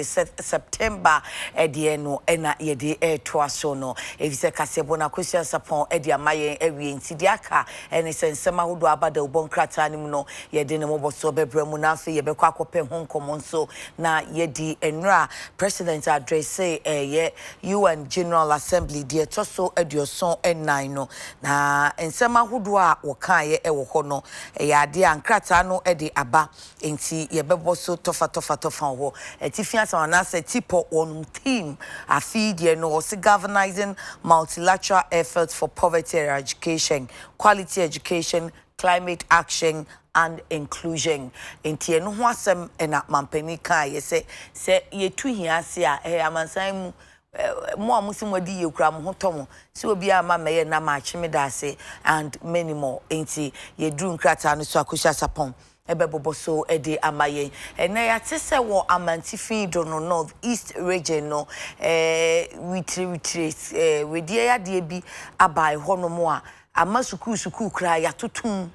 the September no ena yede toaso no evise kasebo na kwesua sapon edi amaye ewie ntidiaka ene sensema hodo abada ubonkrata nim no yede ne moboso bebremu na afi yebekwa akope ho nkomo nso na yedi enra president address ye UN General Assembly die toso edioson ennan no na ensema hodo a wokaye ewo ho no yade ankrata no edi aba enti yebeboso tofa ho etifia sana se tipo on team afi die no was galvanizing multilateral efforts for poverty eradication, quality education, climate action and inclusion. Enti eno ho asem na mampani kan ye se yetu hiase a amansan mu mo amusim wadi yekura mo hotomo se obi ama meye na ma chimedase and many more. Enti yedru nkrata no so akosha sapon ebeboboso edi amaye ena ya tese wo amantifin do no north east region no witri wedie ya de bi abai hono mo a ama suku kra ya tutum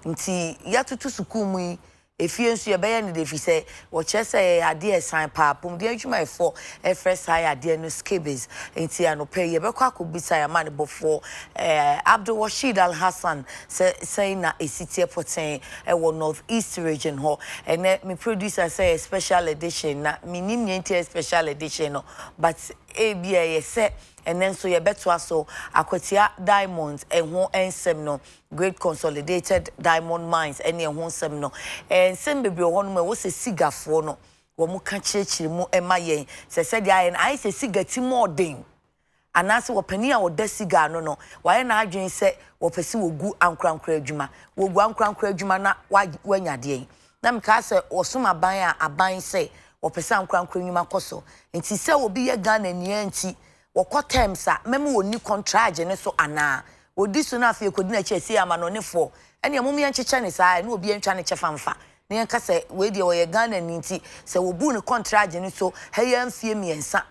nti ya tutu suku mu efie nso ye beye ne defise wo chese ade esan paapum de adwuma efo efresa ade no scabies nti anope ye bekwa akobisa ya mane bofo Abdul Rashid Al Hassan say na esiti poten wo north east region ho ene me producer say special edition na minim nyenti special edition no but bia ye say and then so ye beto aso akwatia diamonds ho ensem no great consolidated diamond mines ene ho nsem no ensem bebre ho no wo se sigafo no wo mu ka chirechiri mu emayen se dia ye na se sigati modern anase wo pani a wo da siga no waye na adwen se wo pesi wo gu ankrankra adwuma wo gu ankrankra adwuma na wanyade na mka se wo soma ban a aban se wo pesi ankrankra adwuma koso nti se obi ye Ghana nia nti woko terms a meme woni contract ne so ana odi so na afie kodi na chesi ama no ne fo ene amum ye ncheche ne saa na obi entwa ne chefamfa ne yanka se we de wo ye Ghana ni nti se wo bu ne contract ne so heya mfie miensa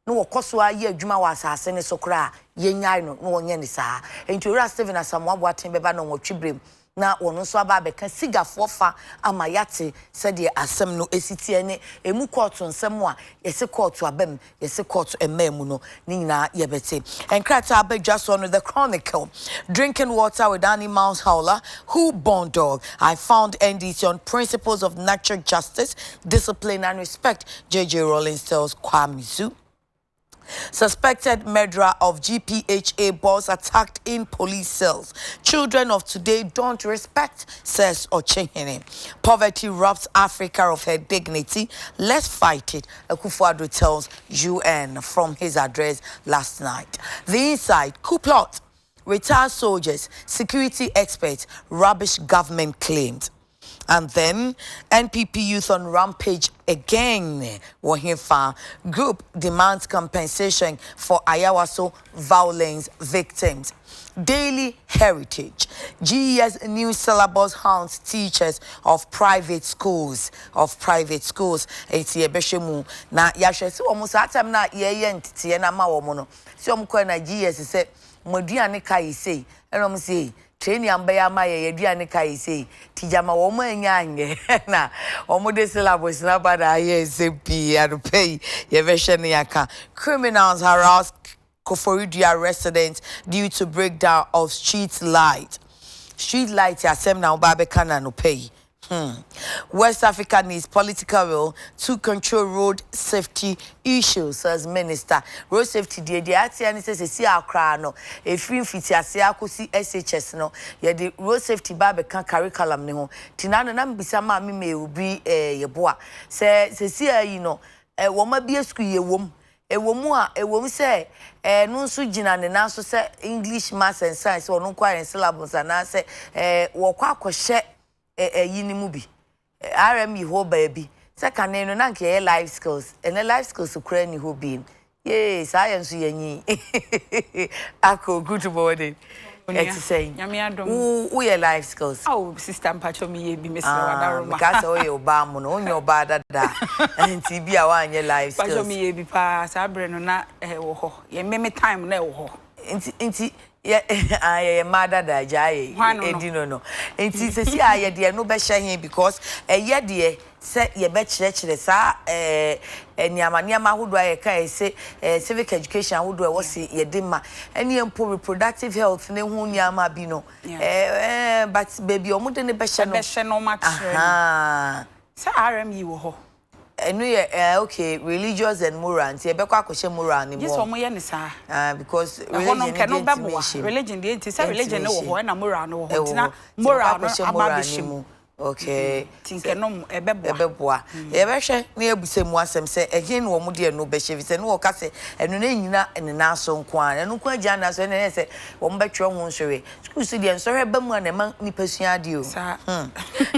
no wokoso aye adwuma wa asase ne so kra ye nyae no wonye ne saa enti ora Steven Asamoah Boaten beba no wotwibrem na wono so aba beka sigafo fa amayate se de asem no esitie ne emu court nsem a yese court abam yese court emam no ni nyina yebete enkrata abadwa so no the Chronicle drinking water with animals howler who born dog I found NDC on principles of natural justice discipline and respect JJ Rawlings tells Kwamizu. Suspected murderer of GPHA boss attacked in police cells. Children of today don't respect, says Ochehene. Poverty robs Africa of her dignity. Let's fight it, Akufo-Addo tells UN from his address last night. The inside, coup plot. Retired soldiers, security experts, rubbish government claims. And then NPP youth on rampage again. Wahifa group demands compensation for Ayawaso violence victims. Daily Heritage. GES new syllabus hounds teachers of private schools. Eti ebeshemu na yahwe se omo sa atam na ye ntete na ma wo mo no. Se omo kwa na GES se moduane kai sei. Enom sei training ambaya ma ye duane kai sei tijama wo mo anya anye na omo de syllabus na bada ye sepi adupe ye version yaka criminals harass Koforidua residents due to breakdown of street light asem na obabe kana no pay. West Africa needs political will to control road safety issues, says Minister. Road safety, the Atiani says, see our crown, no, a free fiti, a see SHS, no, yet the road safety babe can curriculum, no, Tinana Nambisama me will be a boa. Say, you know, a woman be a school, a woman. A woman say, no sujina and also say English, maths and science or no quite syllables and I say, walk share yinimubi. RME ho baby. Second name no nanke life skills and the life skills to crane who being. Yes, I am seeing Ako, good morning. It's saying, who your life skills? Oh, sister Pacho me be Miss Wadaroma. Because all your bam on your bad and TB one your life skills. Pacho me be pass, I bring on that, ye meme time now. Inti yeah, I mother da jai. No. Inti se si aye de no be hye because ye de se ye be kire sa niamaniama hodo aye kai se civic education hodo e wo se ye de ma ene empo reproductive health ne ho niama bi no but baby omude ne be hye no match aha sa RME wo ho enu okay religious and moral nti e be kwa akoshe moral ni mo yes omo ye ne sa because religion dey nti say religion no wo ho na moral no wo ho nti na moral no ababishim okay tinkenom ebeboa ye be hwe na ebusemu asem se ehin wo mu de no be hye se no wo ka se enu na nyina ene na so nko an enu kwa gya na so ene se wo mu betwe ho nsore school si de nsore ba mu na ma ni pasua de o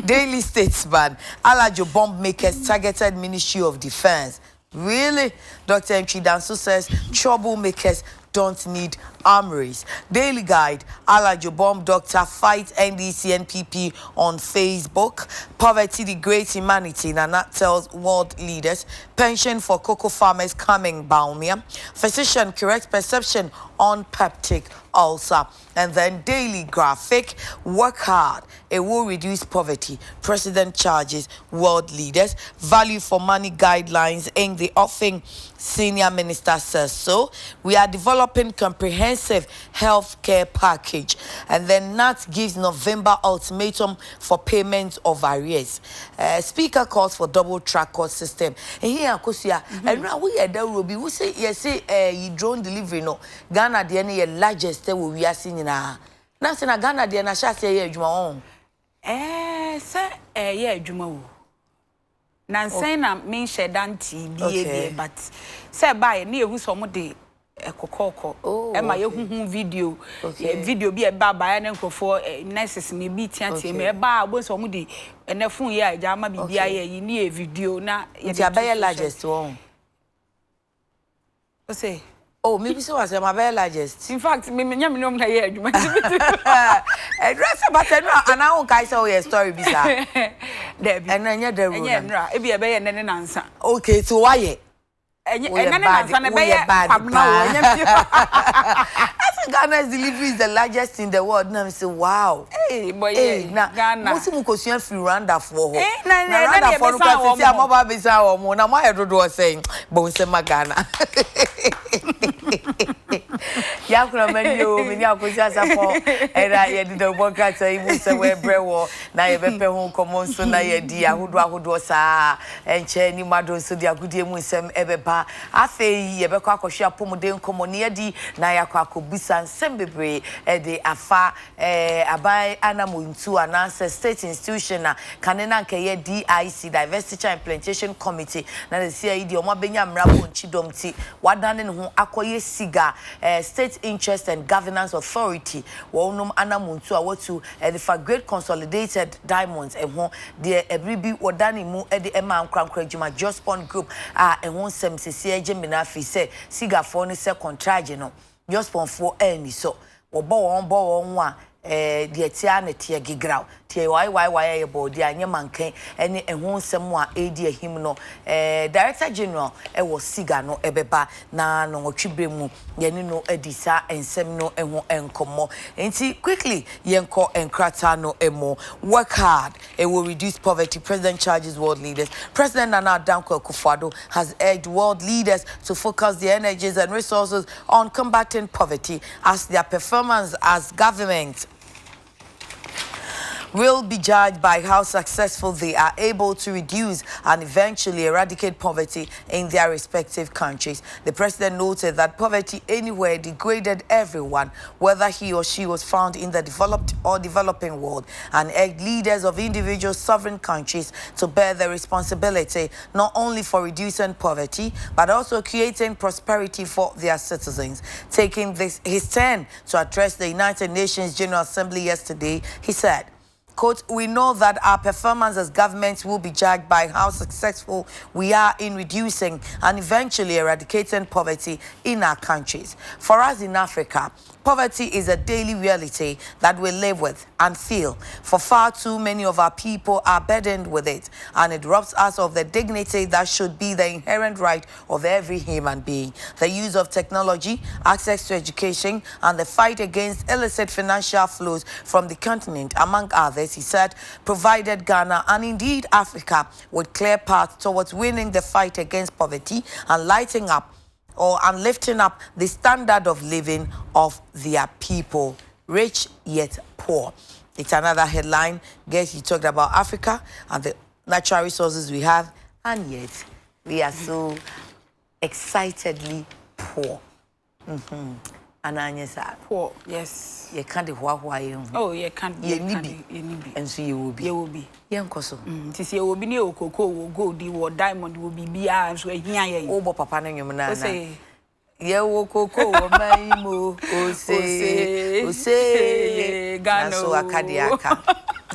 Daily Statesman Alajo bomb makers targeted Ministry of Defense. Really? Dr. Mchidanso says troublemakers don't need armories. Daily Guide, Alajo bomb doctor fight NDC NPP on Facebook. Poverty degrades humanity, Nana tells world leaders. Pension for cocoa farmers coming, Baumia. Physician correct perception on peptic ulcer. And then Daily Graphic, work hard, it will reduce poverty. President charges world leaders. Value for money guidelines in the offing, senior minister says so. We are developing comprehensive health care package. And then NAT gives November ultimatum for payment of arrears. Speaker calls for double track court system. And here, Kosia, and now we are there, Ruby. We say, yes, you drone delivery, no. Ghana, the any largest we are seeing na na Ghana de na sha se ye adwuma on se ye adwuma wo na nsen na me shedanti bi but se buy na ehu so mo de ekokoko e ma ye hu video video bi e ba na nkofo nurses me bi tiantie me e ba bo so mo de na fun ye aja ma bibia ye yi ni e video na ye ti abaye largest one o say oh, maybe so as my very largest. In fact, me nyam no na ye adwuma. E dress about and I won't kai say your story bisa. Debi. And anya the road. Anya nra, e bi e be ye nene nansa. Okay, so why ye? Nene nansa na be ye fam na wo nya. Ghana's delivery is the largest in the world. Now I say, wow. Hey, boy, hey, Ghana. Most of them free Rwanda for her. Na Rwanda for because see amaba bisa o mo na my do saying, but we say Ghana. Ya kuna menyo mini akosia sapo era ye di do podcast ibu se we brewo na ye bepe ho komo so na ye di ahodo sa enche ni mado so di agudie mu nsem ebeba afei ye bekọ akohwe apomode nkomo ne ye di na ya akobisa nsem bebre de afa abai anamuntu ananse state institution na kanena nke ye DIC Diversity and Implementation Committee na the CID omo benya mrabo nchidom ti wadane ne ho akoye siga State Interest and Governance Authority wonum anamuntu awatu the for great consolidated diamonds ehon de ebribi wodani mu de ema nkrankra juma just one group ehon sem sesi ejemina fi se siga for ni se contract no just one for any so wo bo won wa de tia na tia gigraw tie why ye body anye mankan ene ehun sem a edi ahim no director general wo siga no ebeba na no otwibre mu ye ni no edisa ensem no ehun enkomo enti quickly yenko enkrata no emo work hard it will reduce poverty. President charges world leaders. President Nana Danko Akufo-Addo has urged world leaders to focus their energies and resources on combating poverty as their performance as government will be judged by how successful they are able to reduce and eventually eradicate poverty in their respective countries. The president noted that poverty anywhere degraded everyone, whether he or she was found in the developed or developing world, and urged leaders of individual sovereign countries to bear the responsibility not only for reducing poverty, but also creating prosperity for their citizens. Taking his turn to address the United Nations General Assembly yesterday, he said, Quote, we know that our performance as governments will be judged by how successful we are in reducing and eventually eradicating poverty in our countries. For us in Africa, poverty is a daily reality that we live with and feel. For far too many of our people are burdened with it, and it robs us of the dignity that should be the inherent right of every human being. The use of technology, access to education, and the fight against illicit financial flows from the continent, among others, he said, provided Ghana and indeed Africa with clear paths towards winning the fight against poverty and lighting up and lifting up the standard of living of their people, rich yet poor. It's another headline. Guess he talked about Africa and the natural resources we have, and yet we are so excitedly poor. And Anyesa. Poor, yes. You can't do what. Oh, you can't be. And so you will be. You will be. Young Cosso. To see you will be near Coco, will go, the diamond will be beer, so here. Oh, Papa, and your man. Say, Ye Coco, my mo, say, Gano, Acadiaca.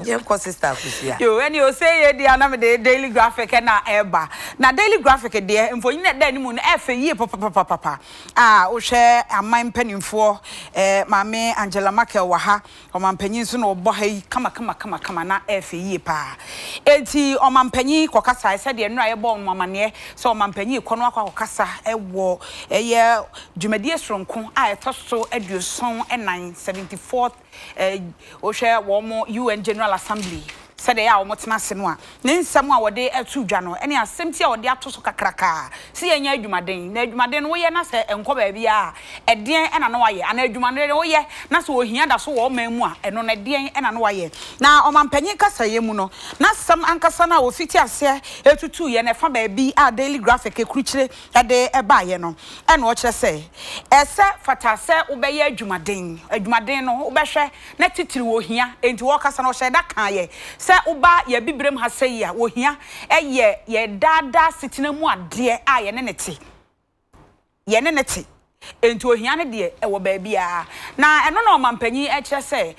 Young sister, you and you say, the daily graphic and eba. Now, daily graphic, dear, and for you, then moon, F a year, papa. Ah, o share a mine penny for Mammy Angela Makel Waha, or my peninsula or boy, come, na F a year pa. 80 or my penny, Cocassa, I said, you're not a born mamma, so my penny, Conwaka, Cassa, a war, a year, Jumedia from Con, I thought so, Edu song and 974th, o share one more UN General Assembly. Said they are almost massenoa. Then someone were there at 2 January, and I sent you or the Atosoka cracka. See a Jumadin, Nedjumadin, we are not and Cobia, a dear and annoy, and a Jumadin, oh, yeah, that's what he had a so memoir, and on a dear and annoy. Now, on my penny cassa yemuno, not some Ancasana or Fiti say, to 2 and a fun baby, our daily graphic, a creature, a day a bayano. And what I say, Essa Fatase, obey Jumadin, a Jumadino, Obasha, netted to here, and to walk us and say that can se uba ye bibrem ha sei ya wo hia ye dada sitina mu ade a ye ne neti enti ohia ne de e wo ba bia na eno na omampanyi e kire se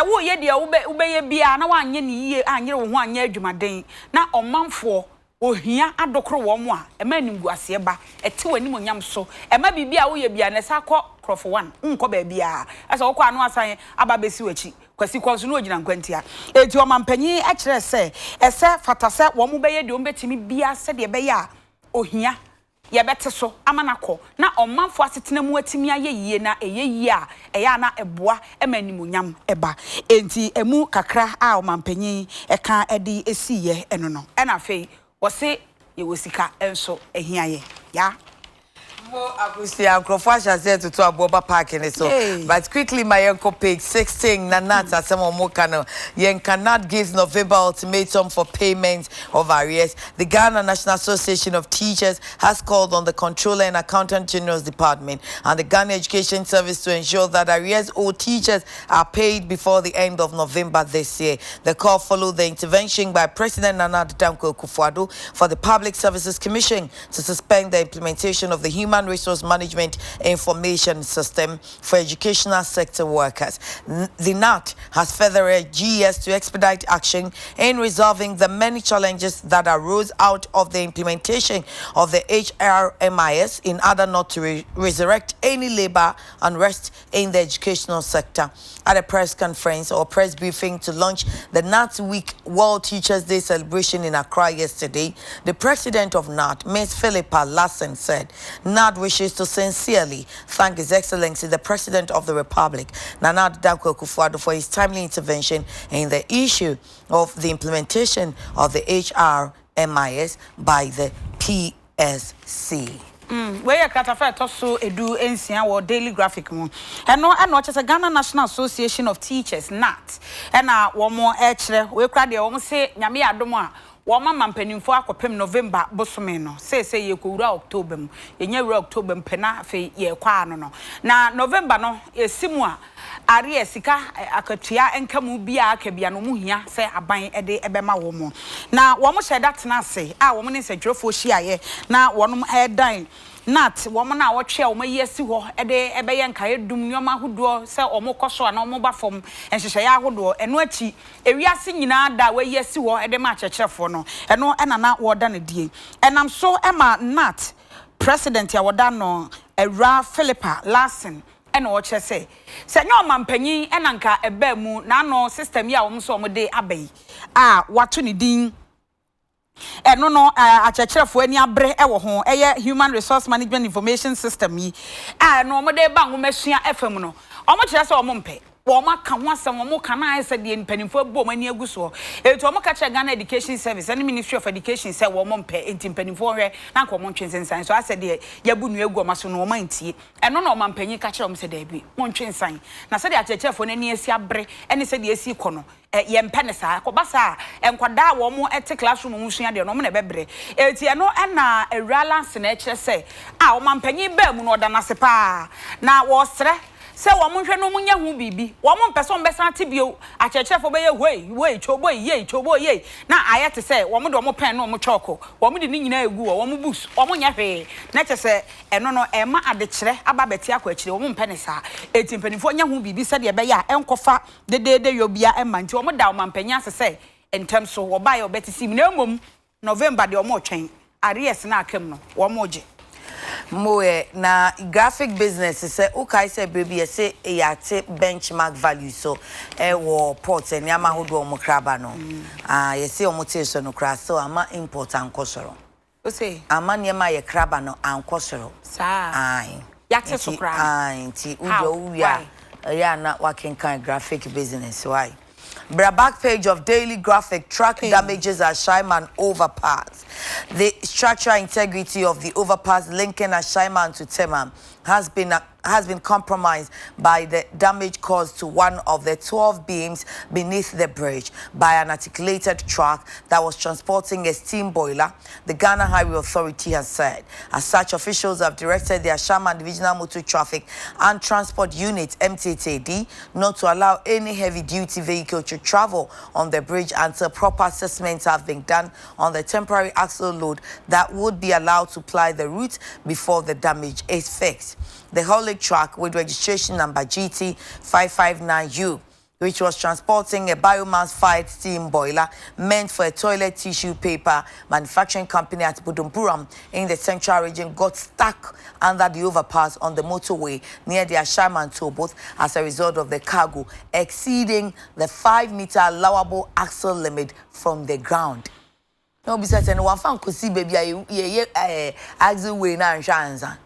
wo ye de ube ye bia na wanye ne yie anyere wo ho anya adwumaden na omanfo ohia adokro wo mo a e ma nimguase ba ete wani monyam so e ma bibia wo ye bia na sa kọ crofo 1 nko ba bia asa wo kọ anu asan aba besi wachi kwasi kwanso no ogina nkwantia enti omampanyi a kire se ese fatase wo mo be ye de o betimi bia se de be ya ohia ye bete so amanakọ na omanfo asetena mu atimi aye yie na eye yie a eya na eboa emanimunyam eba enti emu kakra a omampanyi eka edi esiye eno no ena afei wo se ye wosika enso ehiaye ya Akusia Crofasha said to Aboba Park in so. But quickly, my uncle page 16, Nanata Samomokano. Yen cannot give November ultimatum for payment of arrears. The Ghana National Association of Teachers has called on the Controller and Accountant General's Department and the Ghana Education Service to ensure that arrears owed teachers are paid before the end of November this year. The call followed the intervention by President Nana Adekye Nsroma for the Public Services Commission to suspend the implementation of the Human Resource Management Information System for educational sector workers. The NAT has further urged GES to expedite action in resolving the many challenges that arose out of the implementation of the HRMIS in order not to resurrect any labor unrest in the educational sector. At a press conference or press briefing to launch the NAT Week World Teachers Day celebration in Accra yesterday, the president of NAT, Ms. Philippa Lassen, said NAT wishes to sincerely thank His Excellency, the President of the Republic, Nana Adekye Nsroma, for his timely intervention in the issue of the implementation of the HRMIS by the PSC. Where you katafa toso edu ensia wo daily graphic mu eno chese Ghana National Association of Teachers NAT ena wo mo e kire we kra de wo se nyame adom a wo ma mampanimfo akopem November bosome no se ye kowura October mu yenye wura October mpena fe ye kwa no na November no esimu a ari esika akatua enkamu bia akabia no mu hia se aban ede ebema wo mo na wo mo sheda tena ase a wo mo ne sedwefo hia ye na wonom edan nat woman na watch ya yesi ho ede ebeye nka edum nyoma hodo se omokoso na omoba fom enhehye ya hodo eno achi ewiase nyina da we yesi ho ede ma checherefo no eno enana woda ne die enam so ema nat president ya woda no Era Philippa Larson ena wo che se nya omampanyin ena nka eba mu na no system ya wo so omde abai a wato ne din eno no achecherefo ani abre ewo ho eye human resource management information system yi no omde ba nwomesua FM no omo kire se omompe woma ka ho asem omo ka na ese de mpanimfo bom ani aguso etu omo ka che Ghana Education Service and Ministry of Education say wo mompe enti mpanimfo hwe na nko mo ntwensensan so ase de yabu nu egu omaso no omantie eno na omampanyi ka che omo se de bi mo ntwensan na se de achechefo na ni esi abre ene se de esi kono ye mpe ne saa ko basa enkwada wo mo ete classroom mu sua de no mo na bebre eti eno na awuralance na eche se omampanyi ba mu no oda na sepa na wo sre se wo mo hwe no munya hu bibi wo mo mpese on besa tibio achechefo be ye wey chobo ye na ayete se wo mo de mo pen no mo choko wo mo de ni nyina egu wo mo bus wo mo nya hwe na che se eno no ema adekire aba beti akwa akire wo mo mpene sa eti mpanifo nya hu bibi se de be ya enkofa de yobia ema nti wo mo da wo mampanya se in terms so wo ba ye obeti sim na emom November de wo mo twen aries na akam no wo mo je Moe na graphic business say okay say baby say yate benchmark value so wo port and yama hodo mo kraba no you say omo te so no kra so ama import ankosoro o say ama nyema ye kraba no ankosoro sa ai yate so kra ai ti udo ya na working kind graphic business why back page of Daily Graphic track damages at Shaiman overpass. The structural integrity of the overpass linking Shaiman to Tema has been compromised by the damage caused to one of the 12 beams beneath the bridge by an articulated truck that was transporting a steam boiler, the Ghana Highway Authority has said. As such, officials have directed the Ashaman Divisional Motor Traffic and Transport Unit (MTTD) not to allow any heavy-duty vehicle to travel on the bridge until proper assessments have been done on the temporary axle load that would be allowed to ply the route before the damage is fixed. The haulage truck with registration number GT559U, which was transporting a biomass-fired steam boiler meant for a toilet tissue paper manufacturing company at Budumburam in the central region, got stuck under the overpass on the motorway near the Ashaman toll booth as a result of the cargo exceeding the 5-meter allowable axle limit from the ground. No, besides, and one fan could see baby, axle way now and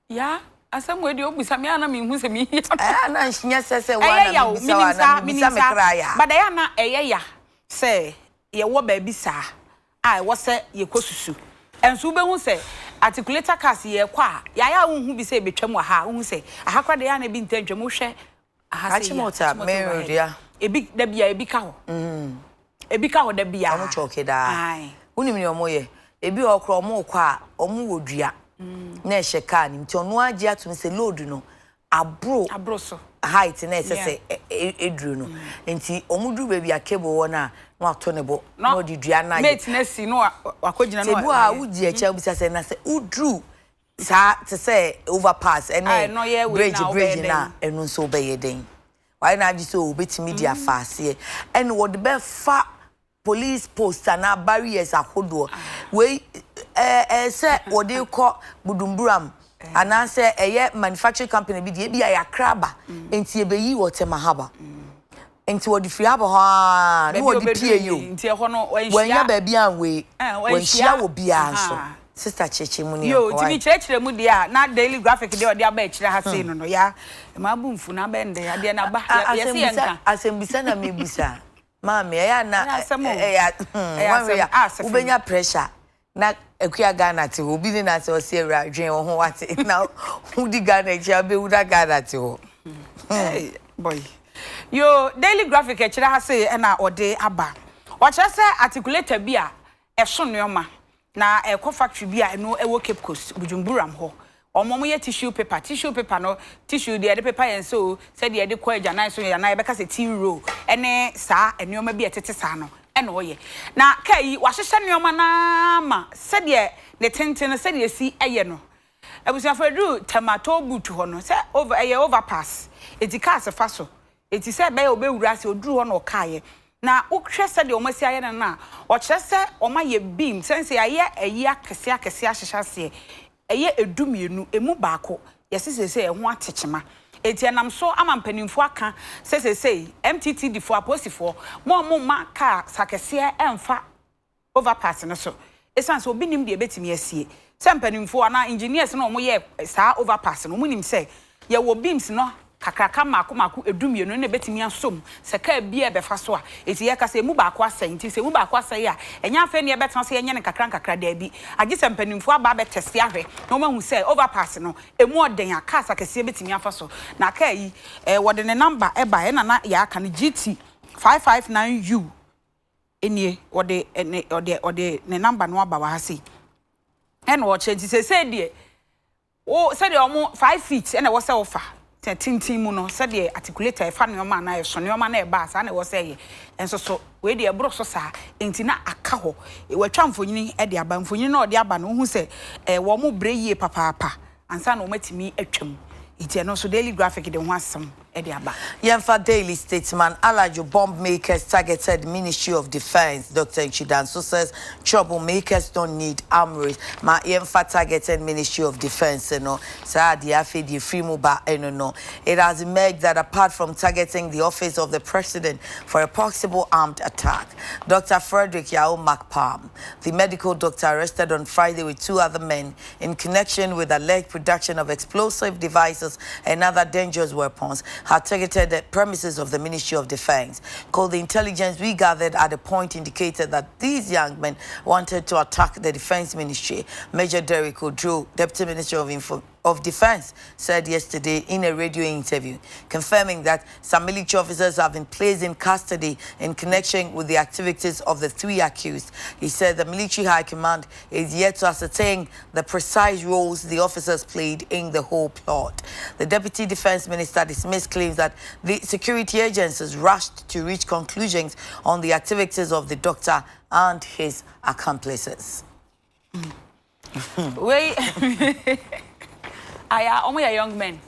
yeah. Asem we de obisa me ana me hu se me na nya sese wa na bisa me kra ya but ya na ya se ye wo ba bisa ai wo se ye kosusu enso be hu se articulator cars ye kwa ya hu bi se betwam wa ha hu se aha kwa de ya na bi ntantwam hwe aha se ya merodia ebi da bia ebi ka ho ebi ka ho da bia omo choke da ai unim ni omo ye ebi okro omo kwa omo wodua na eheka ni nti onu age atum se load no abro so height na se edru no nti omudru baby akebo wona na ato ne bo na odidua na mate na si no akogina no tebu a uji echa bisa se na se udru sa te se overpass ene bridge na enu so obeye den why na agi so obetimi dia faase ene wo de be fa police post na barriers akodo we say wode ko Budumburam anase eye manufacturing company bi de bia ya kraba enti ebeyi wotema haba enti wodi free haba ha no wodi pie yo enti ho no wanya ba bia we wanhia wo bia nso sister cheche mu ne yo ti bi chire mu dia na Daily Graphic de odi aba chire ha sei no ya ma bu mfu na bende ade na ba yesi yanka asembisa na mebisa mama ya na ubenya pressure na ekuya Ghana te obi ni na se o se ra dwen wo ho wate na udi Ghana chia be uda Ghana te ho hey boy yo Daily Graphic e kire ha se na ode aba o kire se articulator bi a e so neoma na e ko factory bi a no e wo Cape Coast Budumburam ho omomo ye tissue paper no tissue de paper yen so se de de ko agyanan so ya na e be ka se tea roll ene sa eneoma bi etete sa no ene oye na kai wa hyehyɛ neoma na ma se de ne tenten se de si eye no Ebusia Fredu tomato boot ho no. Say overpass. Eti car se fa so. Eti say be obewura se oduru ho no kaye. Na wohwe se de omasi aye na o kire se omaye beam sense aye akese ahyehyase eye edumienu emu baako yesese eho atechema eti enam so ama mpanimfo aka sesese MTT difo aposifo mo ma ka sakese emfa overpass no so esan so obinim de betimi asie se mpanimfo ana engineers no mo ye saa overpass no mo nim se ye wo beams no kakraka mako edumienu na betimi asom se ka bia befa so a eti ye ka se mu baako asai nti se mu baako asai a enya afa ne betan se enye ne kakra da bi agi se mpanimfo aba betese ahwe na ma hu se overpass no emu oden aka sakese betimi afa so na ka yi wode ne number eba na ya aka ne GT 559U enie wode ne number no aba wa ha sei ena wo che nti se de o se de omo 5 feet ena wo se wo fa tintin mu no se de articulator e fa ne oma na e so ne oma na e ba sa na wo se ye enso so we de e bro so sa enti na aka ho e watwa mfonyini e de aba mfonyini na o de aba no hu se wo mo breyie papa ansa na o matimi atwam iti no so daily graphic de ho asem e de aba Yemfa Daily Statesman Alajo bomb makers targeted Ministry of Defense. Dr. Chidanso says troublemakers don't need armories. Ma Yemfa targeted Ministry of Defense no sa di afi di free muba no. It has emerged that apart from targeting the office of the president for a possible armed attack, Dr. Frederick Yao McPalm, the medical doctor arrested on Friday with 2 other men in connection with alleged production of explosive devices and other dangerous weapons, had targeted the premises of the Ministry of Defense. Called the intelligence we gathered at the point indicated that these young men wanted to attack the Defense Ministry. Major Derek Odro, Deputy Minister of Defense, said yesterday in a radio interview, confirming that some military officers have been placed in custody in connection with the activities of the 3 accused. He said the military high command is yet to ascertain the precise roles the officers played in the whole plot. The Deputy Defense Minister dismissed claims that the security agencies rushed to reach conclusions on the activities of the doctor and his accomplices. Wait. Aya omo ya young men.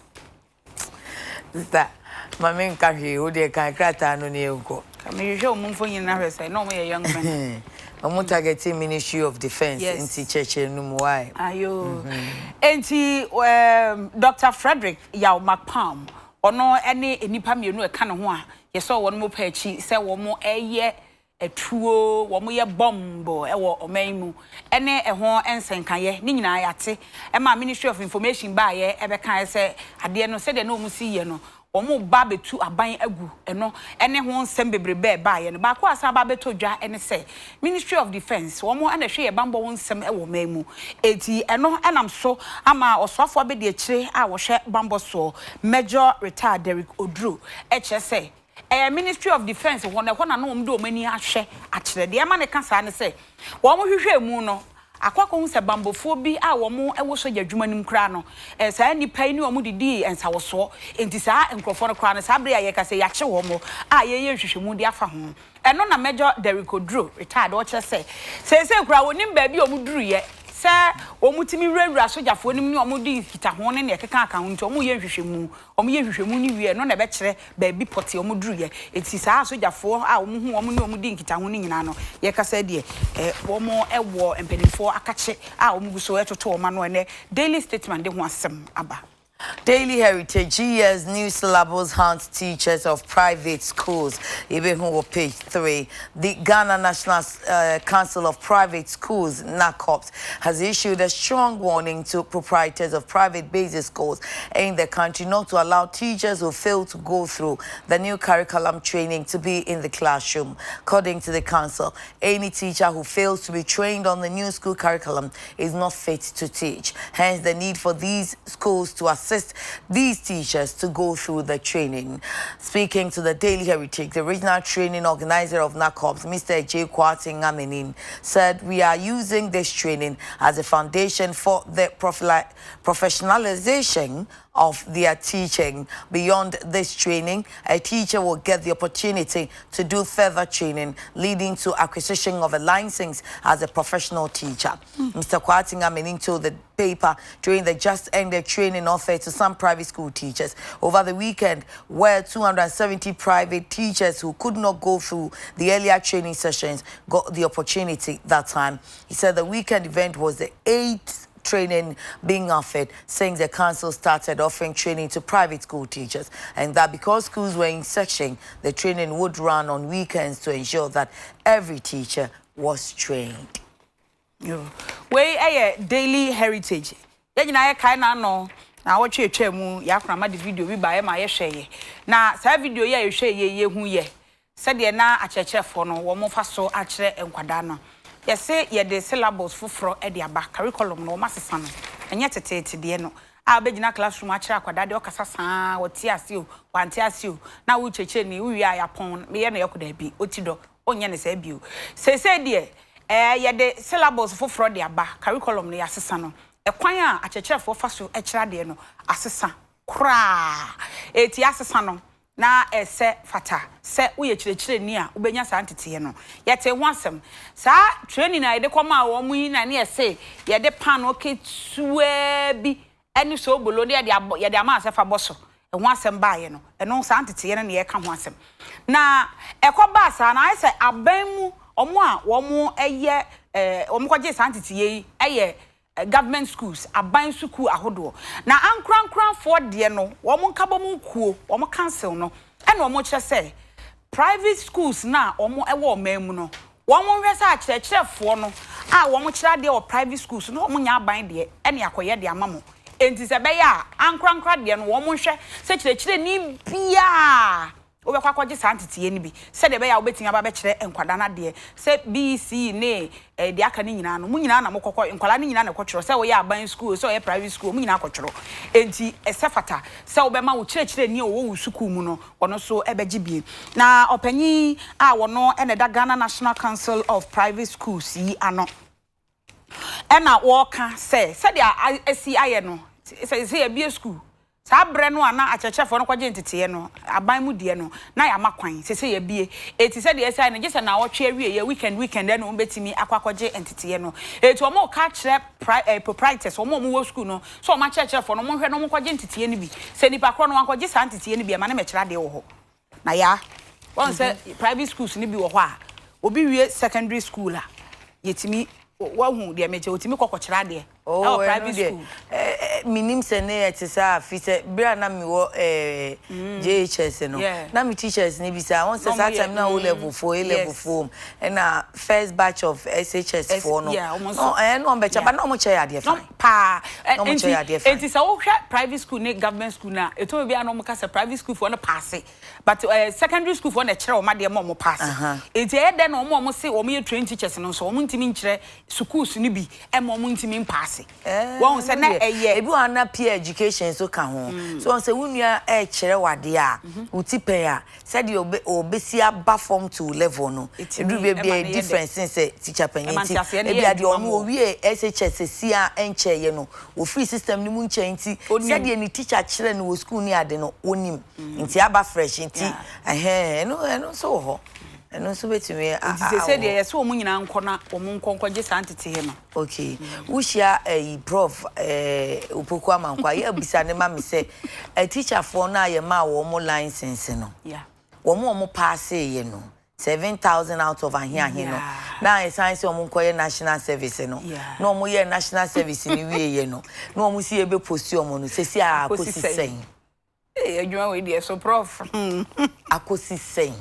Sister, my main carry who they can crata no ne uko. Come you show mum for na hwese no omo ya young men. Omo targeting Ministry of Defense in church no why. Ayo. Enti Dr. Frederick Yao McPalm ono ene enipa mienu e ka ne ho a ye so won mo pa echi se wo mo eye etuo wo mo ye bombo e wo omaimu ene ho ensenkaye ni nyina ya te e ma Ministry of Information ba ye e be kan se ade no se de no mu si ye no omo ba betu aban agu eno ene ho nsem bebrebe ba ye no ba ko asa ba beto dwa ene se Ministry of Defense omo ene hwe ye bambo won nsem e wo maimu eti eno enam so ama osofo be de akire a wo hwe bambo so Major Retired Derek Odro e che se Ministry of Defense wona na no mdo mani ahwe akire de ma ne ka sa ne se wo mo hwehwe mu no akwakọ hu se bambofo bi a wo mo ewo so yadwuma nim kra no saa nipa ni wo mo didi ensawoso enti saa enkrofo no kra no saa bre ya ka se ya che wo mo a ye hwehwemu de afa ho eno na Major Derek Odro retired o che se kra wonim ba bi o mo duru ye se o mutimi wura sojafo nim ni o mo di kita ho ne keka aka ho nti o mo ye hwehwemu ni wie no na be kire ba bi poti o mo duru ye eti saa sojafo a o mo hu o mo ni o mo di kita ho ni nyina no ye ka se de o mo ewo empenifo akache a o mo guso etoto o ma no ene Daily Statement de ho asem aba. Daily Heritage years new syllables hands teachers of private schools. Even who page 3. The Ghana National Council of Private Schools, NACOPS, has issued a strong warning to proprietors of private basic schools in the country not to allow teachers who fail to go through the new curriculum training to be in the classroom. According to the council, any teacher who fails to be trained on the new school curriculum is not fit to teach. Hence the need for these schools to assist these teachers to go through the training. Speaking to the Daily Heritage, the regional training organizer of NACOPS, Mr. Adekye Nsroma, said, "We are using this training as a foundation for the professionalization of their teaching. Beyond this training, a teacher will get the opportunity to do further training, leading to acquisition of a license as a professional teacher. Mr. Kwatinga meaning told the paper during the just ended training offered to some private school teachers over the weekend, where 270 private teachers who could not go through the earlier training sessions got the opportunity that time. He said the weekend event was the 8th training being offered since the council started offering training to private school teachers, and that because schools were in session, the training would run on weekends to ensure that every teacher was trained. We a daily heritage. Ya kind no. Na what you mu ya kwama the video bi ba ma ye hweye. Na sa video ya ye hweye ye hu ye. Said ye na achechefo no wo mo fa so akere enkwada no. Ye say ye the syllables foforo e de aba curriculum no masesa no. Enye tetete de no. A begina classroom akere akwada de okasa saa woti ase o, wanti ase o. Na wo cheche ni wo wi ayapon me ye na yekoda bi otido onye ne sa bi o. Say de ye the syllables foforo de aba curriculum no ya sesa no. Ekwan a achechefo fa so ekira de no asesa kra eti asesa no na ese fata se wo ye kirechire ni a ubenya sa ntete no yete ho asem sa training na yede koma wo mu yi na ne ese yede pan o ketua bi eni so bolo de yede ama asefa boso ho asem ba ye no eno sa ntete no ne ye ka ho asem na ekoba sa na ese aban mu omo a wo mu eye omo kwaje sa ntete yi eye government schools aban school ahodo na ankran for de no wo mo nkabo mu kuo wo mo cancel no ena wo mo kire say private schools na wo mo ewo mamu no wo mo hwe sa akirechirefo no a wo mo kire de wo private schools no wo mo nya aban de ene akoye de amamo enti se be ya ankran de no wo mo hwe se kirechire ni bia obe kwa kwaje santete ni bi se de be ya obetin aba be kire enkwada na de se BC ne de aka ni nyina no mu nyina na mokokọ enkwala ni nyina na kwotro se wo ya aban school se wo ya private school mu nyina kwotro enti esefata se wo be ma wo kire ni wo school mu no ono so ebeji bie na opanyi a wono ene da Ghana National Council of Private Schools yi ano ena wo ka se de asi aye no se ya bie school sa bre no ana achechefo no kwaje ntete no aban mu die no na ya makwan sese ya bie eti se de esi na gese na wotwe awie ya weekend no betimi akwakwaje ntete no eti o mo ka kire proprietors o mo wo school no so o ma chechefo no mo hwe no mo kwaje ntete ni bi se nipa kro no wankwaje sa ntete ni bi ma na me kira de wo ho na ya won se private schools ni bi wo ho a obi wie secondary school a yetimi wahu de meche otimi kokokira de our private school minim se ne etisa fi se bra na mi wo JHS no na mi teachers ni bi sa won se that time na o level 4 level 4 and first batch of SHS 4 no no no be chaba na mo che ade fa pa etisa wo hwa private school ne government school na eto bi ana mo ka se private school for no pass but secondary school for na kire o ma de mo pass eti e de na mo se o me train teachers no so o mo ntimi nkire schools ni bi e mo ntimi pass won se na eye ebi wana peer education so ka ho so won se wunua e kire wade a utipe a said the obesi aba form to level no edu be a difference since teacher penyanti ebi ade onu owie SHS sia enche ye no o free system ni mu nche nti said the ni teacher kire no school ni ade no onim nti aba fresh nti no so ho eno so betime a se de yes wo munyina nko na wo nkonko je santete he no okay wushia prof opoku amankwa ye abisa ne ma me se teacher for na ye ma wo mo license no wo mo pass ye no 7,000 out of here no na e science wo nkoye national service no no mo ye national service ni wie ye no no mo si ebe post wo mo no se si akosi sen adwuma we de so prof akosi sen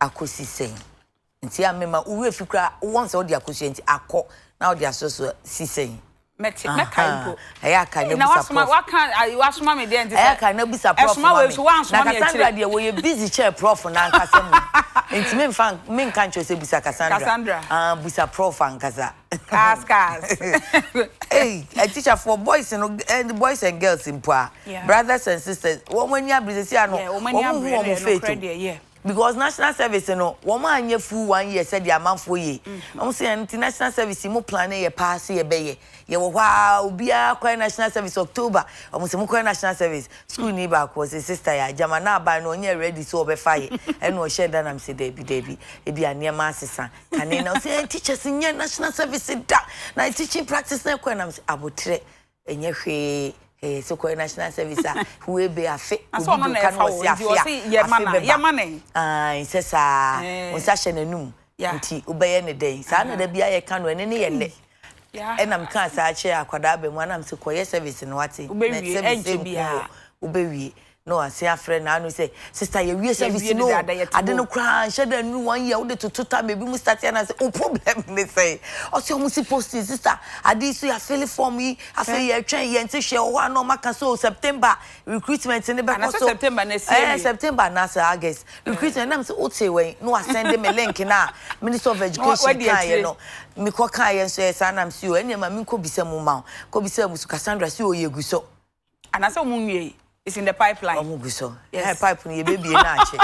akosi sen nti amema uwe fikra once all the akosi nti akọ na all the asoso sisen meka ipo aya ka na bisa prof wasoma me de nti aya ka na bisa prof na Cassandra de we busy chair prof na nkasa mu nti me nka ncho se bisa Cassandra bisa prof ankasa kas hey a teacher for boys and boys and girls in poa brothers and sisters wo mania business ya no wo mo feto because national service no woman anye full 1 year said the amount for ye say international service mo plan ye pass ye be ye wo hwa obia kwa national service October say mo kwa national service school ni ba ko say sister ya jama na ba no onye ready so obefa ye e no share that am say debi e bia niam asesa kan na say teachers nye national service da na teaching practice na kwa na say abotre enye hwe so kwa national service who be afi so no na fa wo ye mana sesa onsa hye nanum nti ubeye ne den sa na da bia ye kan no ne ne ye le enam kan sa ache akwada be mu anam se koye service no wate service bia ubewie no ase afre na anu say sister ye wie service no ade no kra hye da nu 1 year wo de total maybe mu start na say o problem ne say o say o mu si post sister ade so ya fill for me afi ye twen ye nti hye wo no maka so September recruitment ne be ko so September na see September na say August recruitment na say o te we no send me link na Minister of Education kan ye no me ko kan ye so ye sanam si o enya ma me ko bisa mu ma ko bisa mu su Cassandra si o ye gu so anasa mu nwie. It's in the pipeline. Omuguso. Yes. Pipeline ye baby na che.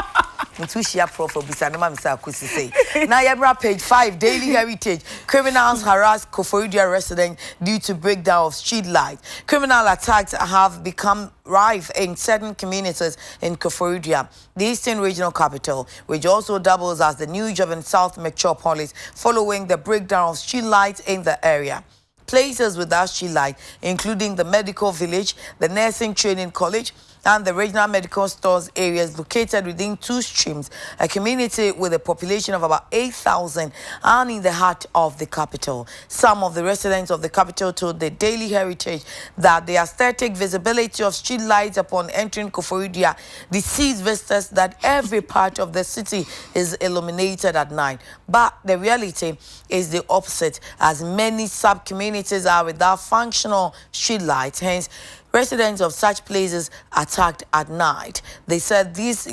Ntu shia prof obisa no ma me say akosi say. Now yebra page 5 Daily Heritage. Criminals harass Koforidua residents due to breakdown of street lights. Criminal attacks have become rife in certain communities in Koforidua, the eastern regional capital, which also doubles as the new Joburg South metropolis following the breakdown of street lights in the area. Places without street light, including the medical village, the nursing training college, and the regional medical stores areas located within 2 streams, a community with a population of about 8,000 and in the heart of the capital. Some of the residents of the capital told the Daily Heritage that the aesthetic visibility of street lights upon entering Koforidua deceives visitors that every part of the city is illuminated at night. But the reality is the opposite, as many sub-communities are without functional street lights. Hence, residents of such places attacked at night. They said this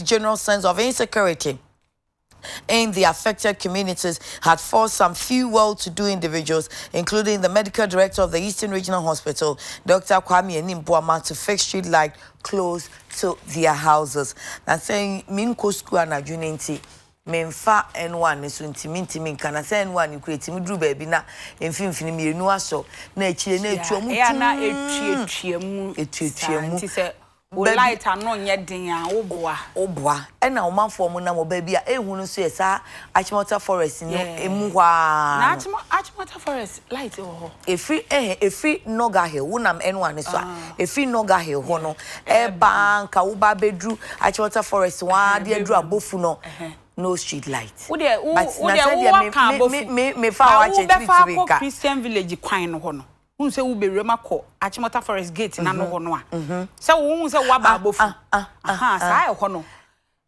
general sense of insecurity in the affected communities had forced some few well-to-do individuals, including the medical director of the Eastern Regional Hospital, Dr. Kwame Nimbuama, to fix street light close to their houses. And saying, Minko school and Ajunenti. Memfa N1 so ntimi kana say N1 create mudru baby na emfimfini mienu aso na echire na etuo mu ya na etuamu nti say o light ano nye den a oboa e na o manfo mu na mo baby a ehunu so yesa Achimota Forest no emu hwa na Achimota Forest light ho efi Noga Hill wonam N1 so efi Noga Hill ho no e banka wo ba bedru Achimota Forest wa de adru abofu no no street light. Me Christian village kwan no ho no. Hu se wo bewrema ko Achimota Forest gate na no ho no a. Se wo hu se wo ba abofu. Sa e ho no.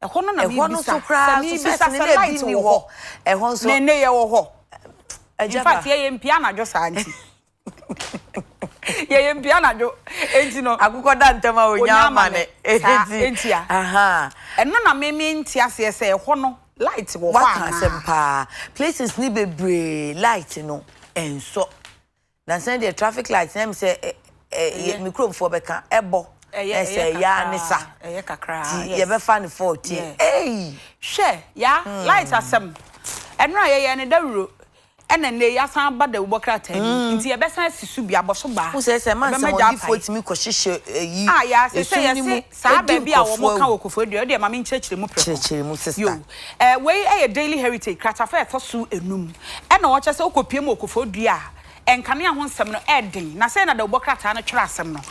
E ho no na bi bisa. Sa mi bisa se light wo ho. E ho so. Ne ye wo ho. In fact ye mpia na jo sa anti. Ye mpia na jo enti no akukọ da ntama onyama ne enti a eno na meme nti ase se ho no light wo kwa sempa places ni bebre light no enso na send the traffic lights them say microphone for beka ebo say ya nisa kakra ye be fan 14 eh share ya light asem eno ye ne dawuro ene ne ya san ba da ubokra tani nti ye be san sisu bia boso ba who say man say mo default mi ko hihye yi ya say sa ba bia wo mo ka Okofodua de ma me nchechire mu sister yo we Daily Heritage kratafa etosu enum ena wo che say okopie mu Okofodua enkane ho nsem no eden na say na da ubokra ta na twere asem no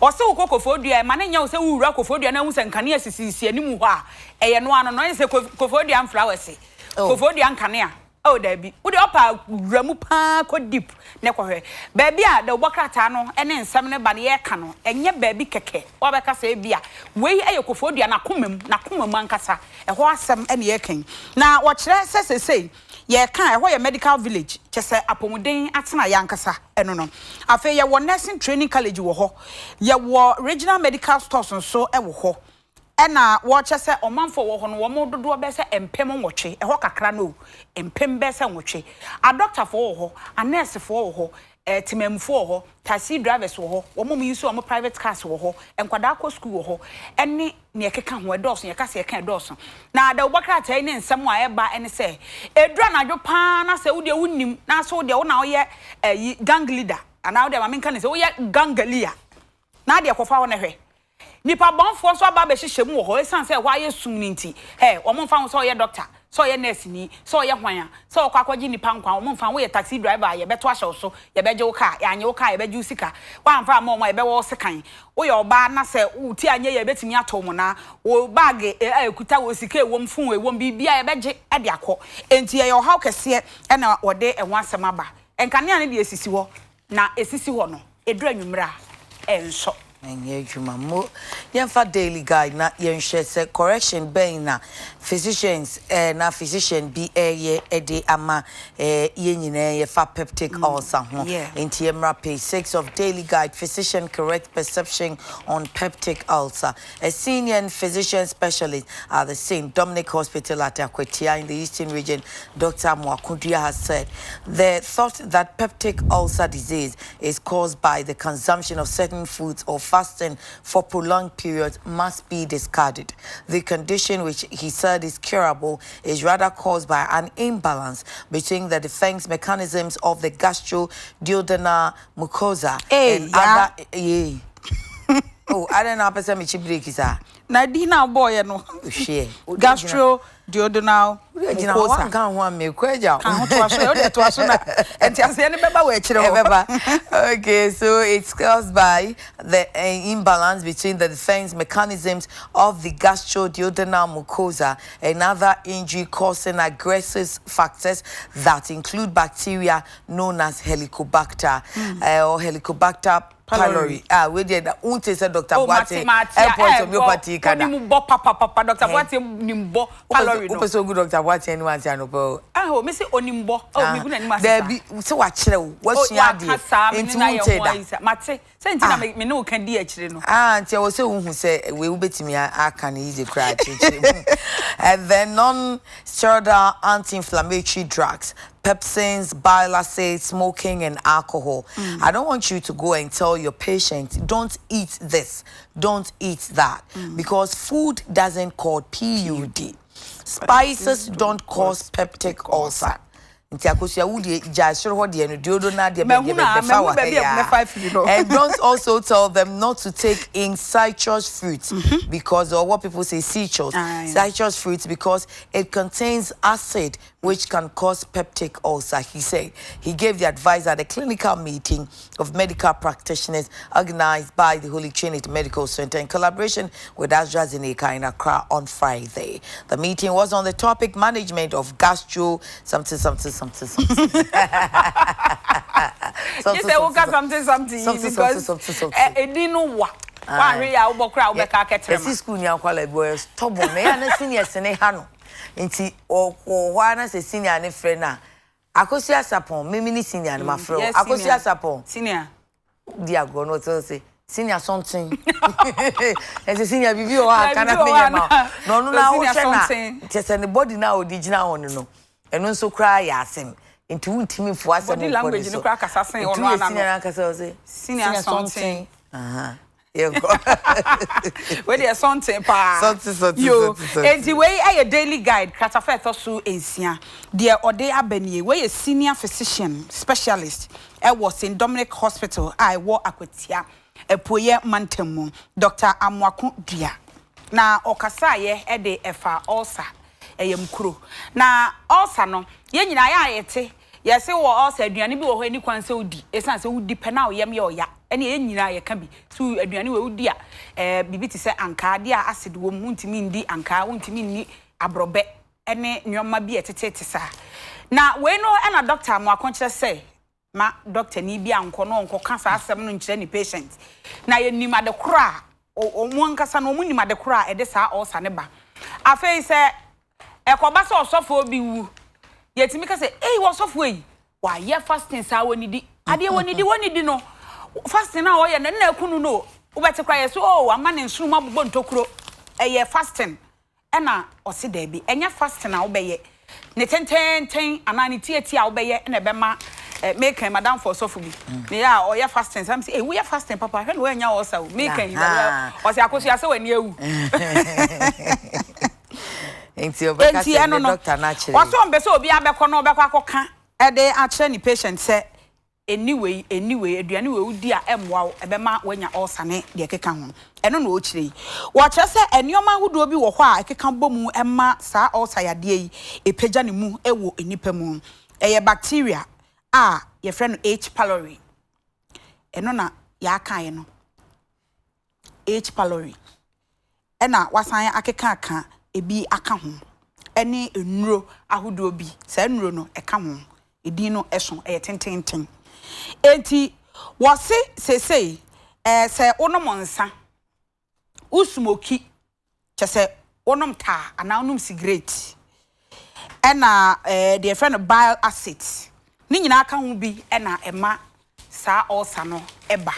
o se Okofodua ma ne nya wo se wura Okofodua na hu se nkane asisisi animu ho a eye no ano no se Okofodua flowers Okofodua nkane a oh Debbie, would opa ramu pa ko deep ne kohwe baby a da obokrata no ene nsem ne ba ne ye ka no enye baby keke obeka sa bia wei Okofodua na komam ankasa ho asem ene ye kan na wo kire sesesei ye kan ho ye medical village chese apomuden atena yankasa eno no afa ye wo nursing training college wo ho ye wo regional medical stores so e wo ho ena watch say omanfo wo ho no wo mododo be say empem nwotwe e ho kakra no empem be say nwotwe a doctor fo wo ho a nurse fo wo ho timemfo ho taxi drivers ho wo use wo private cars wo ho enkwada akọ school wo ho ene ne ekeka ho edoso ye kase eka edoso na da obakra tai ne nsem a eba ene se edura na dwo pa na se wo de wunnim na so de wo na wo ye gang leader ana wo de ma menka ne se wo ye gang leader na de kofa wo ne hwe nipa bonfo so aba be hyehyem wo ho esan se wa ye sum ni nti wo mfa wo so ye doctor so ye nurse ni so ye hwan so kwakwaji nipa nkwa wo mfa wo ye taxi driver ye beto ahye so ye beje wo car ye anye wo car ye beje usika wa mfa ma mo ye be wo sekan wo ye oba na se uti anye ye betimi ato mo na wo bag ekuta wo sika e wo mfun e wo bibia ye beje e de akọ enti ye haw kese e na wo de enwa asem aba enkane ane de esisi wo na esisi ho no edura nwumra enso enye juma mo yemfa daily guide na yenhwe se correction ben na physicians na physician bi ede ama yenyina ye fa peptic ulcer ho enti emra page 6 of daily guide physician correct perception on peptic ulcer. A senior physician specialist at the same Dominic Hospital at Adekye in the Eastern Region, Dr. Mwakudia, has said the thought that peptic ulcer disease is caused by the consumption of certain foods or fasting for prolonged periods must be discarded. The condition, which he said is curable, is rather caused by an imbalance between the defense mechanisms of the gastroduodenal mucosa and other. Oh, I don't know person me break is ah. Na di na boy no. Share. Gastroduodenal mucosa. Kan ho me kwaja. Kan ho to aso e de to aso na. Enti ase ne beba we kire ho. Okay, so it's caused by the imbalance between the defense mechanisms of the gastroduodenal mucosa and other injury-causing aggressive factors that include bacteria known as Helicobacter or Helicobacter pylori. We did that. Unte said Dr. Boate. Airport homeopathy kana. Nimbo papa Dr. Boate nimbo pylori no. So good Dr. Boate anyone say no po. Me say onimbo. Me good animal. There be so wa kire wo. What sua de. Enti unte da. Mate. Say nti na me no kan di a kire no. Nti wo say hu say we betimi aka na easy cry kire. And then non-steroidal anti-inflammatory drugs, pepsins, bile acids, smoking, and alcohol. I don't want you to go and tell your patient, don't eat this, don't eat that, because food doesn't cause PUD. Spices don't cause peptic ulcer. And don't also tell them not to take in citrus fruits because, or what people say citrus fruits, because it contains acid which can cause peptic ulcer. He said he gave the advice at a clinical meeting of medical practitioners organized by the Holy Trinity Medical Center in collaboration with AstraZeneca in Accra on Friday. The meeting was on the topic management of gastro something. Because it didn't work. School nya kwala boy stop me na senior sene ha no nti o na se senior ne frɛ na akosi asapon me ni senior na ma frɛ akosi asapon senior dia go no to say senior something and the senior bibi o ha kana me ma no na wo hwɛ na tese ne body na original one no eno nso kra ya asem nti wuntimi fo asem body language no kra kasa sen ono ana senior kasa say senior something Where there something pa yo enti we a daily guide kratafeto so ensia there ode abanie we a senior physician specialist was in Dominic Hospital I wo akwatia epoye mantemu Dr. Amwaku Dua na okasa ye e de efa ulcer eyemkuro na ulcer no ye nyina ya ayete yesi wo ulcer aduane bi wo ho ani kwan se odi esan se udi pe na oyem ye oya ene ye nyina ye ka bi so aduane we udi a bibi ti se anka de a acid wo mu ntimi ndi anka ntimi ni abrobe ene nyoma bi etetete sa na we no na doctor mo akonche se ma doctor ni bi anko no nko ka sa asem no nkire ni patient na ye nima de kora o mu ankasa no mu nima de kora e de sa ulcer ne ba afei se ekoba se osofo obi wu yetimi ka se wo osofo yi wa ye fasting sa woni di ade woni di no fasting na wo ye na ekunu no wo beti kwa ye so amane Nsroma bobbo ntokuro eye fasting e na ose da bi enya fasting na wo be ye ne tenten anani tieti a wo be ye na be ma make madam for so for me ya or ya fasting some say we are fasting papa when we nya osa make o say akoso ya say we na ewu enti obeka say the doctor naturally waso mbe say obi abekọ na obekọ akoka e dey akire ni patient say anyway aduane we udi a emwa ebema wanya osa ne de keka ho eno na o kire wo kire say enioma hudo bi wo ho a keka bomu emma saa osa yade yi epeja ne mu ewo enipa mu eye bacteria a your friend H pylori eno na ya kan ye no H pylori ena wasan akeka aka ebi aka ho ene enuro ahodo bi sa enuro no eka ho edin no eso eye tententen enti wose sesei se onom nsa usmoki chese onom ta ana onom cigarette ena the friend bile acid ni nyina aka ho bi ena ema saa ulcer no eba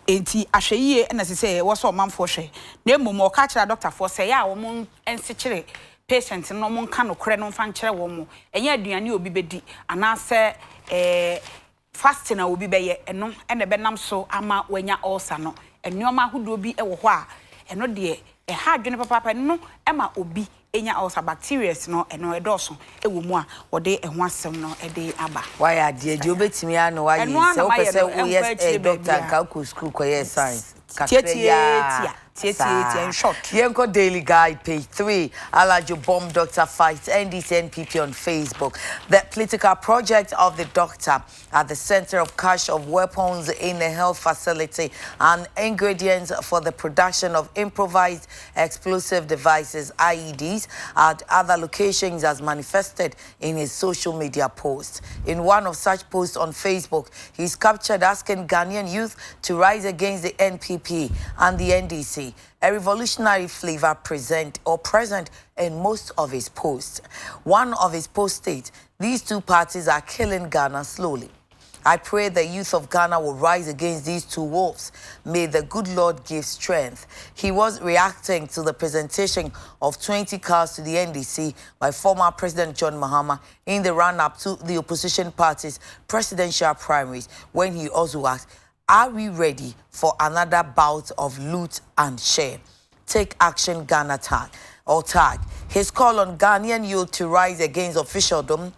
enti ahweyie ena sesei wo so manfo hwe na emom o ka kira doctor for say ya wo mon ensekire patient no mon ka no kore no fa nkire wo mo enya aduane obi bedi ana se fasting na obi beye eno ene benam so ama wanya ulcer no enuoma hodo bi ewo ho a eno de ha adwene papa no ema obi enya ulcer bacteria no eno edoso ewo mu a wode ehho asem no ede aba why ade ade obetimi ano why se o pese wo yes doctor ka ko school ko yes science Tia, in short. Yenko Daily Guide, page 3. Alajo bomb doctor fights NDC NPP on Facebook. The political project of the doctor at the center of cache of weapons in a health facility and ingredients for the production of improvised explosive devices, IEDs, at other locations as manifested in his social media posts. In one of such posts on Facebook, he's captured asking Ghanaian youth to rise against the NPP and the NDC, a revolutionary flavor present in most of his posts. One of his posts states, "These two parties are killing Ghana slowly. I pray the youth of Ghana will rise against these two wolves. May the good Lord give strength." He was reacting to the presentation of 20 cars to the NDC by former President John Mahama in the run-up to the opposition party's presidential primaries, when he also asked, "Are we ready for another bout of loot and share? Take action Ghana tag." His call on Ghanaian youth to rise against officialdom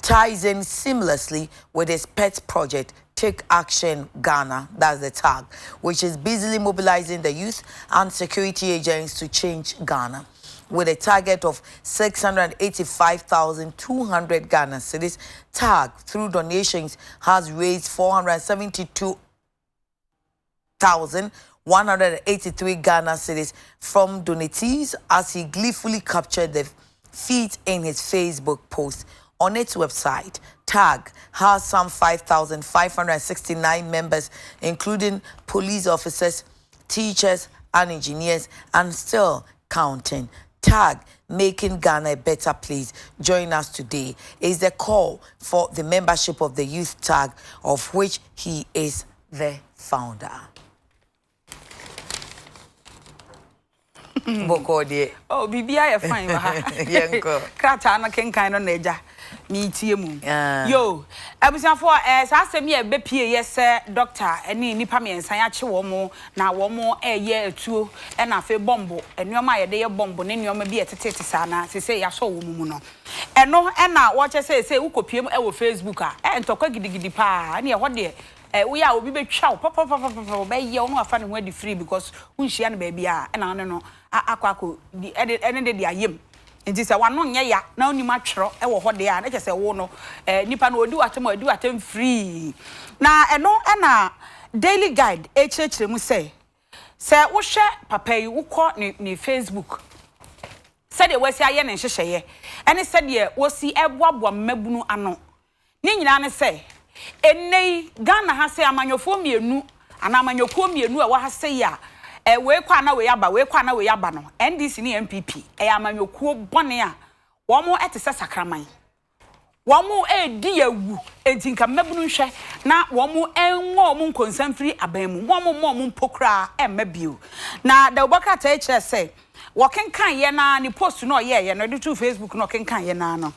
ties in seamlessly with his pet project, Take Action Ghana, that's the tag, which is busily mobilizing the youth and security agents to change Ghana. With a target of 685,200 Ghana cedis, TAG, through donations, has raised 472,183 Ghana cedis from donatees as he gleefully captured the feed in his Facebook post. On its website, TAG has some 5,569 members, including police officers, teachers, and engineers, and still counting. TAG, making Ghana a better place. Join us today. Is the call for the membership of the youth TAG, of which he is the founder. Oh, Bibia, fine. Yanko. Kratana can kind of neja. Me tiemu. Yo, abusan for sa asem ye be pie yes doctor eni nipa me ensan ya che wo mo na wo mo ye etuo e na fe bombo enuoma ye de ye bombo ne nuoma bi etetete sa na se ya so wo mu no eno e na wo che se ukopiem e wo Facebook a entokwa gidigidi pa na ye ho de we ya obi betwa papa be ye wo no afa ne ho adi free because unhia ne ba bia e na no akwako ene de ayem. Nti se wano nye ya na oni matwero e wo hode a na kese wo no nipa no odi watem free na eno na daily guide echechire mu se wo hwe papa yi ukọ ni Facebook se de wasi aye ne hyehyeye ene se de wosi eboabo mmabunu ano ni nyina ne se enei Ghana ha se amanyofo mienu ana amanyoko mienu a wa ha se ya we kwa na we yaba no NDC ni MPP amanyokuo bone a wo mo etese sakraman wo mo edi awu entinka mabunu hwe na wo mo enwo mo nkonsamfiri aban mu wo mo mpokra emmabio na da obokata e kire se wo kenkan ye na ni post no ye no de to Facebook no kenkan ye na no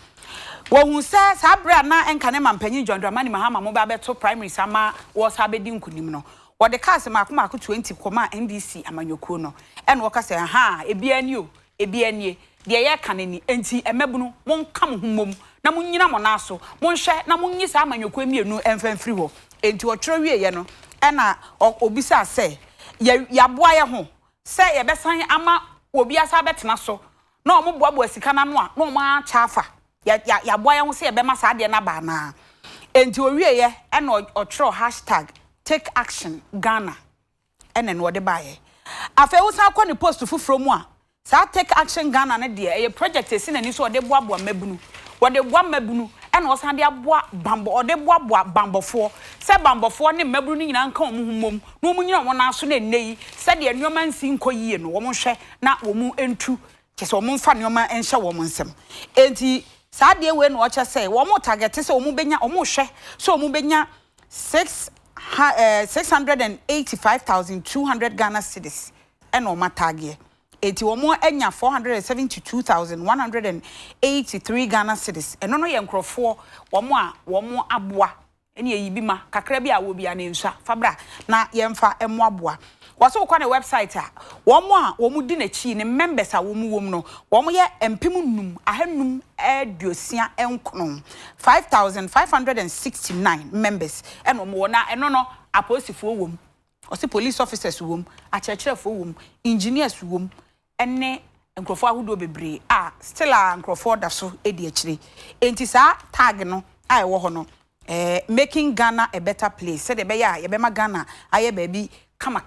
wo hu se sa bra na enka ne mampanyi John Dramani Mahama mo ba beto primary sama wo sa bedi nkunim no wo de cars mako 20 koma NDC amanyokuo no ene wo ka se ha ebiani o ebiani de ye kanani enti emebunu mon kam humom na munyina mo na so mon hwe na munyi sa amanyokuo mienu emfanfiri ho enti wo twere wie ye no ena obisa se ya boa ye ho se ye besan ama obi asa betena so na omo boa sika na no a na omo a chafa ya boa ye ho se ye be ma sa de na ba na enti owie ye ena otro #TakeActionGhana ena no de ba ye afa wo sa akọ ne post fufuro mu a sa Take Action Ghana ne de e project esi na ni so de boa mabunu wo de boa mabunu ena wo san de aboa bambo o de boa bambofo se bambofo ne mabunu ni nyina nka omo humom no mu nyina omo na so na neyi se de nneoma nsi nkoyie no wo mo hwe na wo mu entu kese wo mo mfa nneoma enhye wo mo nsem enti sa de we no o che se wo mo target se wo mo benya wo mo hwe so wo mo benya 685,200 Ghana cedis ena o matagye eti wo mo enya 472,183 Ghana cedis eno no ye nkrofo wo mo aboa ene yi bi ma kakra bi a wo bi a na nsua fabra na ye mfa emo aboa waso kwa na website a wo mo di na chi ne members a wo mo no wo mo ye empem num ahanum aduosia enkono 5,569 members eno mo na eno no aposifo wo mo ose police officers wo mo achechefo wo mo engineers wo mo ene nkrofo ahodo bebre a still a nkrofo da so edi akire enti sa tag no a ewo ho no making Ghana a better place said be ya ye be ma Ghana aye baby kama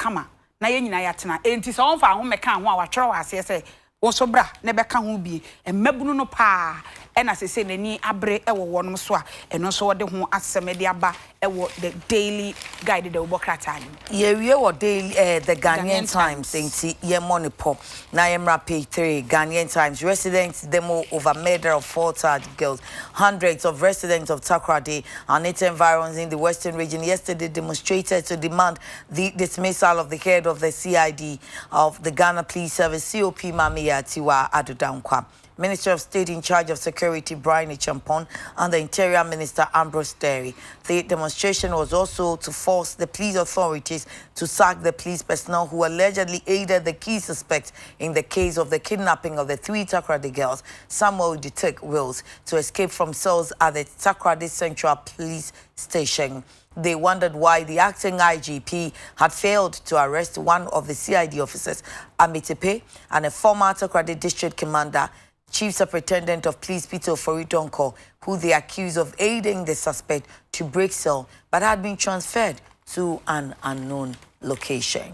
na ye nyina ya tena enti so wonfa ho meka ho a wa twere wa ase se wo so bra na be ka ho bi emabunu no pa ena sese nani abre ewo wonom so a eno so wode ho asem de aba ewo the daily guide the obokrata ye wie wo daily the Ghanaian Times enti ye money pop na ye mra page 3 Ghanaian Times residents demo over murder of 4 target girls. Hundreds of residents of Takoradi and its environs in the western region yesterday demonstrated to demand the dismissal of the head of the CID of the Ghana Police Service COP Mamiya Tiwa Adudankwa, Minister of State in charge of Security Brian Champon, and the Interior Minister Ambrose Terry. The demonstration was also to force the police authorities to sack the police personnel who allegedly aided the key suspect in the case of the kidnapping of the 3 Takoradi girls, Samuel Dutek Wills, to escape from cells at the Takoradi Central Police Station. They wondered why the acting IGP had failed to arrest one of the CID officers, Amitepe, and a former Takoradi District Commander, Chief Superintendent of Police Peter Oforidonko, who they accused of aiding the suspect to break cell, but had been transferred to an unknown location.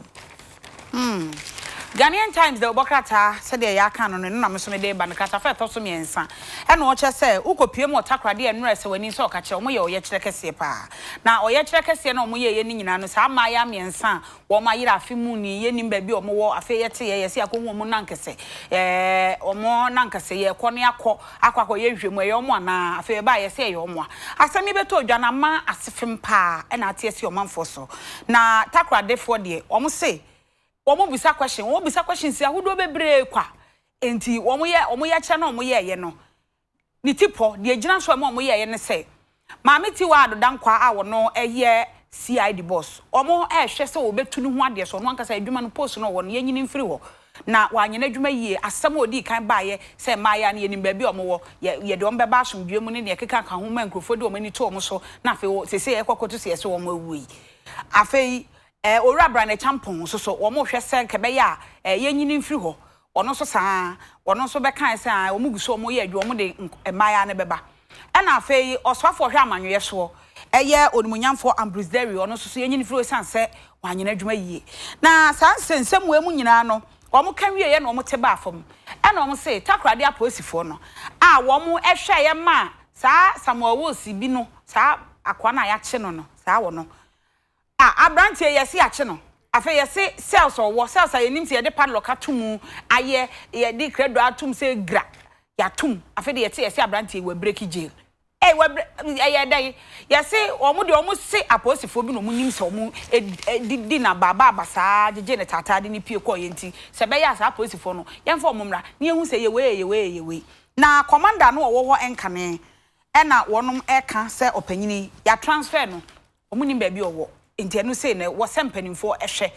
Ghanaian Times the obokrata said they ya kan no na me so me dey ban kata fa to so me ensa e no che se ukopie mo Takoradi enura se wani so ka che o mo ye oye kire kese pa na oye kire kese na o mo ye ni nyina no sa ma ya me ensa wo ma yira afi mu ni ye nim ba bi o mo wo afi ye te ye se akohu mo nankese o mo nankese ye ko ne akọ ye hwemu ye o mo na afi ba ye se ye o mo asemi beto odwana ma asefem pa e na ate se o manfo so na Takoradi fo de o mo se womo bisa question si ahodo bebre kwa enti womo ye che na womo ye no ni tipo de agina so womo ye ne se maame ti wa Adodankwa a wono eye CID boss womo hwe se wo betu ne ho ade so no ankasa adwuma no post no wono ye nyini mfiri ho na wanyena adwuma yie asem odi kan ba ye se maaya na yenim ba bi womo wo ye de ombe ba asomdwe mu ne ne keka ka ho ma nkrofo de womo ni to womo so na afi sese ye kwakoto se womo awui afi ora brane champon so wo mo hwe se kebe ya ye nyini mfiri ho ono so saa ono so be kan se a wo mu guso mo ye adwo mo de emaya ne beba e na afei osofo hwe amanwe so eye onimunyamfo Ambrose Terry ono so ye nyini mfiri san se wanyena adwuma yie na saa nsensem we mu nyina no wo mo kan wie ye no mo te ba afom e na wo mo se Takoradi aposifo no a wo mo ehwe ye ma saa Samuel Wosi bi no saa akwa na ya che no saa wo no abrantie yesi ache no afa yesi cells or cells ayenim se de padlock atumu aye ye de credo atum se gra yatum afa de yesi abrantie we break jail we aye dai yesi omo de omo se aposifo bi no mu nim se omo di na baba basa jeje ne tata de ni pie ko yenti se be ya sa aposifo no yemfa omo mra ne ehu se ye we na commander no wo ho enkane ena wonom eka se opanyini ya transfer no omuni baabi owo enti eno sei na wo sempanimfo ehwe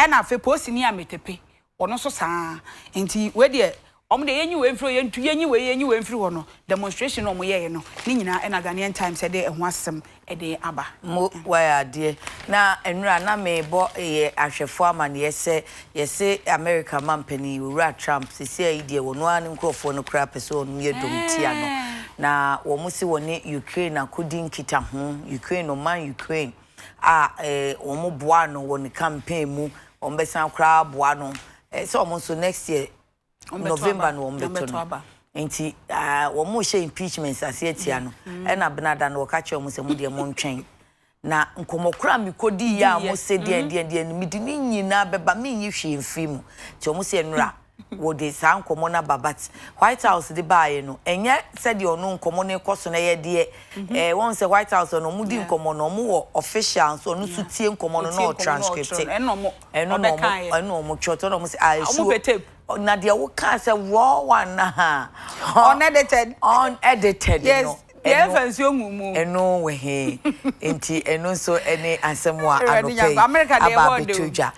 ena afi posi ni ametepe ono so saa enti we de omde yenyi we mfiri yentu yenyi we mfiri ho no demonstration no moye no ni nyina ena Ghanaian Times de eho asem de aba mo wa ade na enura na mebo ye ahwefo amane yese America mampani Ura Trump sisi aidie wono an nkrofo no kra pese onu ye domtia no na wo musi woni Ukraine akodi nkita ho Ukraine no man Ukraine wo mo boa no woni campaign mu wo mbesan kra boa no so mo so next year November no ombeto no enti wo mo she impeachment asietia no e na benada no ka che mo se mo de mo ntwen na nkomokura mi kodi ya mo se de mi di ni nyina beba mi yi hwe mfi mu che mo se nura wo de sa nkomo na babat White House de baaye no enye se de ono nkomo ne koso na ye de won se White House no mu di nkomo no mo wo official so no su tie nkomo no transcript eno mo choto no mo se na de wo ka se raw one na unedited yes no fancy omumu eno we he enti eno so ene asemo a anope America dey aba betuja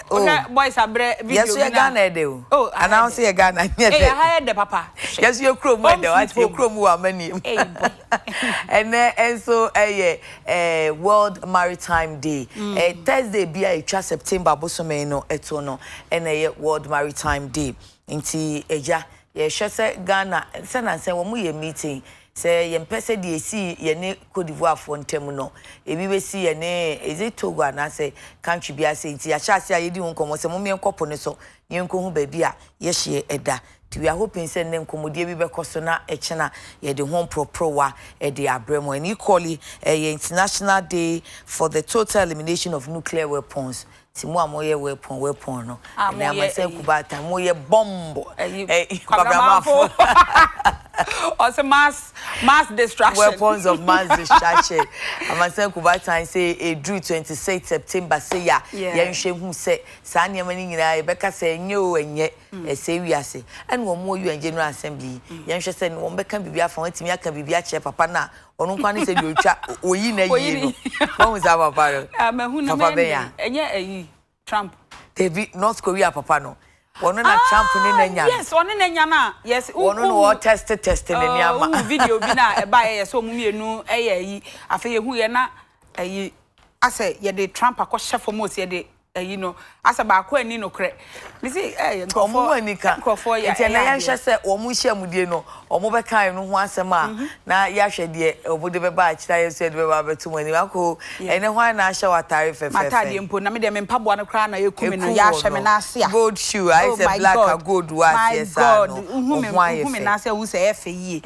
okay boys abre video yes you Ghana dey o announce you Ghana eh hire the papa yes you krom we dey what you krom wa mani and so World Maritime Day Thursday bia etwa September bosome no eto no ene World Maritime Day nti eja ye hwese Ghana se na se wo mu ye meeting se yempese de esi ye ne Cote d'Ivoire fo ntem no ebi be si ye ne ezi Togo na se country bia se nti ya chase ya yedi nkomo se mo me nkopo ne so ye nko hu ba bia ye hye eda ti we are hoping se ne nkomodie bi be koso na echena ye de home prowa e de abremo and equally International Day for the Total Elimination of Nuclear Weapons ti mo amoye weapon no na ma se kubata mo ye bomb kwagramafo also mass destruction weapons of mass destruction amasen kubata say e due 26 September say ya yenhwe hu se sa niam ni nyina e beka se enye o enye e se wiase and wo mo UN General Assembly yenhwe se wo beka bibia fa watimi aka bibia che papa na onu kwa ni se di otwa oyi na yi no won za papa ro mahu na enye ayi Trump David North Korea papa no wono na Trump ni na nya yes wono na nya na yes wono no wo test ni niama video bi na e ba ye so mumienu ayi afa ye hu ye na ayi ase ye de Trump akọ chef mo se ye de ayi no ase ba akọ ani no kre me say omo anika enti na ya hwe se omo hia mudie no omo be kan no ho asem a na ya hwe de obode be ba akira ye so de be ba betu mani akọ ene ho na hye watare fefe matade mpo na me de me mpaboa no kra na ye kumi no ya hwe me na ase a gold shoe I say black and gold was yes no hu me na ase wu se efe yie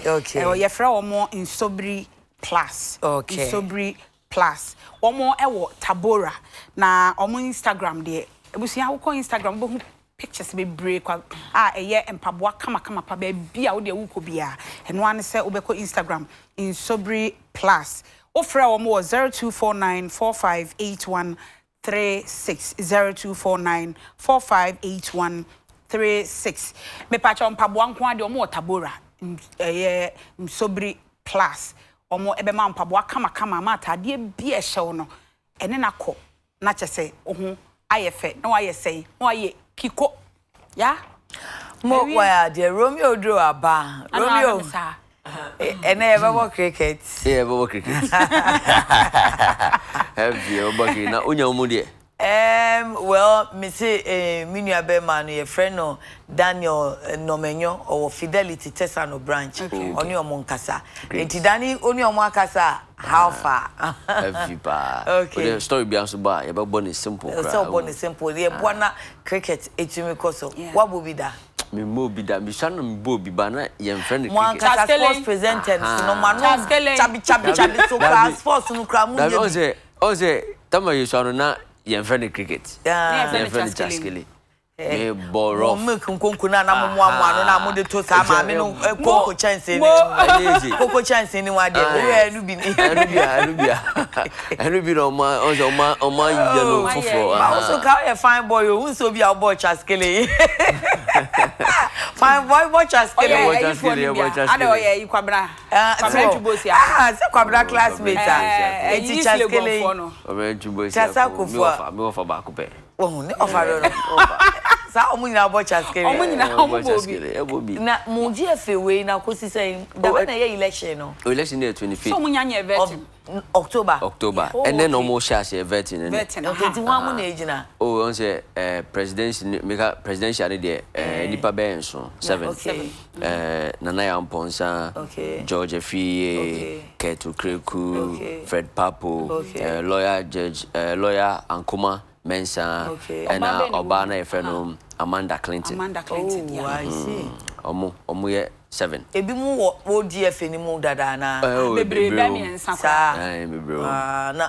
ye fra omo Insobri Plus Insobri Plus omo ewo Tabora na omo Instagram de ebusia wo ko Instagram bo hu pictures be break eye empaboa kama pa ba bia wo de wo ko bia eno an se wo be ko Instagram Insobri Plus ofra omo 0249458136 0249458136 me pa cha empaboa nko ade omo Tabora Insobri Plus omo ebe ma mpaboa kama ma atade bia hyew no ene na kọ na chese ohu ayefe na wayesei na waye kiko ya mo wa de Romeo Dro aba Romeo ene ebe cricket ebe cricket heavy obaki na onya omo de well me say minu abema no ye friend no Daniel Nomenyo or Fidelity Tesano branch oni omo nkasa enti Dani oni omo akasa how far heavy pa okay story bi anso ba ye be born simple so born simple ye bona cricket etumi koso wa bobi da me mo bi da mi shano mi bo bi ba na ye friend cricket sports presenters no manu chabi so class sports no kra mu ye oze tama ye shano na ye friend cricket ye friend chaskele me boro mo kunkunku na mo anu na mo de to sa ma me no koko chance ni koko chance ni wa de enu bi no ma ya no fofo also ka fine boy o unso bi a boy chaskele Fine boy, watch us. Oh yeah, you for Libya. I know yeah, you kwabra. So kwabra classmate. Teacher skilling. Kwabra chubosi. Chasa kufua. Me ofa ba ko pe. Oh, ne ofa ro. Sa omu nyina watch us skilling. Omu nyina omu bobi. Na mu GFA we na kosi say da na ye election no. Election day 25th. So mu nyanya vetting. October. And then no more shares vetting. Okay, ti wa mu na ejina. Oh, on say presidential dey nipa be so 7. Nana Yamponsa, George Efie, Ketu Kreku, Fred Papo, lawyer judge, lawyer Ankuma Mensa, and Obana Efenum, Amanda Clinton. Oh, I see. Omu 7. Ebi mu wo DF ni mu dada na. Bebre mi ensa kwa. Bebro. Na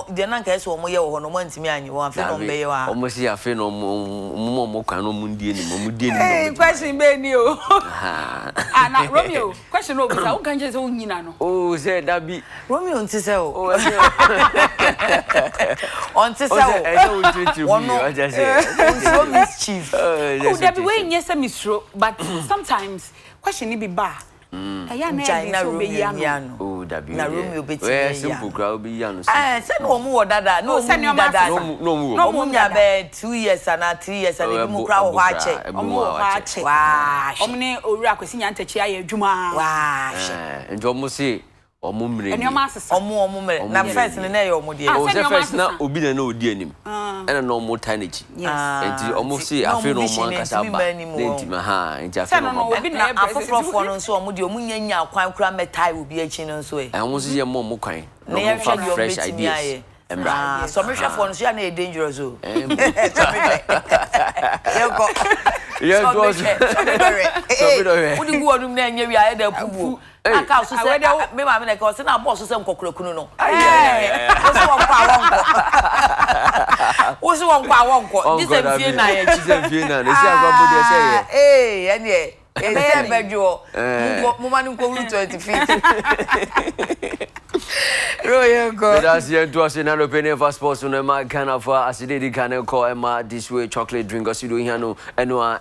de na nka eso omo ye wo ho no mo ntimi anyi wo afi no mbe ye wa. Omo si afi no mo kwa no mu die ni mo die ni. Question be ni o. Na Romeo, question no bisa, wo kan je se wo nyina no. Oh, say that be Romeo nti se o. On ti se o. I just say. So mischief. Oh, there be we nyese misro, but sometimes question ni be ba. China Romeo. Oh, that be. Na Romeo beti. Where simple crowd be yan. Say no mu wo dada, no mu dada. No mu nya be 2 years and 3 years and ebi mu crowd ho ache. Omo ho ache. Wa. Omo ne owura kwesi nya ntachi aye adwuma. Wa. Nti omo si omo mre. Enioma asesa. Omo mre. Na first ne na ye omo de. Oh, the first na obi na odi anim. And no more teenage. Nti omo si afi no mo ankasa ba. Nti ma ha, nti afi no mo. Na afofrofo no nso omo de omo nyanya kwan kura metai obi achi no nso e. Omo si ye mo kwan. Na ye hwe fresh ideas. So me hwefo no so ya na dangerous o. Yego. Yes, was. Udi go onum na nya wi aye da pubu. Aka so say me ma me na ka so na boss so say nkokrakunu no. Oso wonkwa wonko. This is fie na ye. This is fie na. Esi agbo de say ye. Ene e bejo. Mo ma nko 20 feet. Royal go. That's the end to us in an opinion for sports on my kind of acidity can call Emma this way chocolate drink or do here no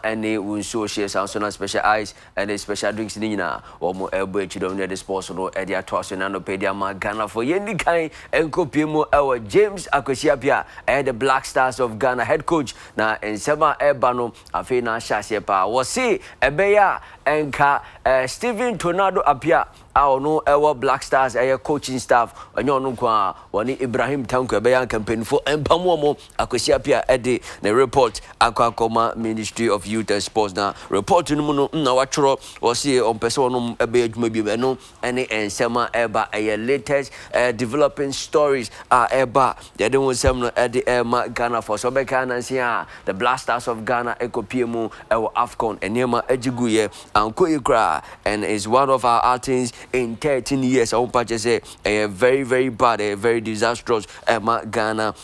any won so shares and so special ice and a special drinks in or more elbow chidom near the sports no edia toss in an opinion my Ghana for yendi kind and copy more our James Akosiapia and the Black Stars of Ghana head coach na in Sema Ebano afina Shasiepa was see Ebeya and Steven Tornado appear our no our Black Stars air coaching staff onyo no kwa woni Ibrahim Tanko ebeya campaign for empamomo Akosiapia ede the report akwa Ministry of Youth and Sports na report no no na watro o see on person no ebeya adwuma bi no ene ensema eba air latest developing stories eba de won sem no ede ema Ghana for so be Ghana nsia the Black Stars of Ghana ekopiemu ewo AFCON enema agiguye anko ikra and is one of our outings in 13 years. I won't say a very bad, a very disastrous Ghana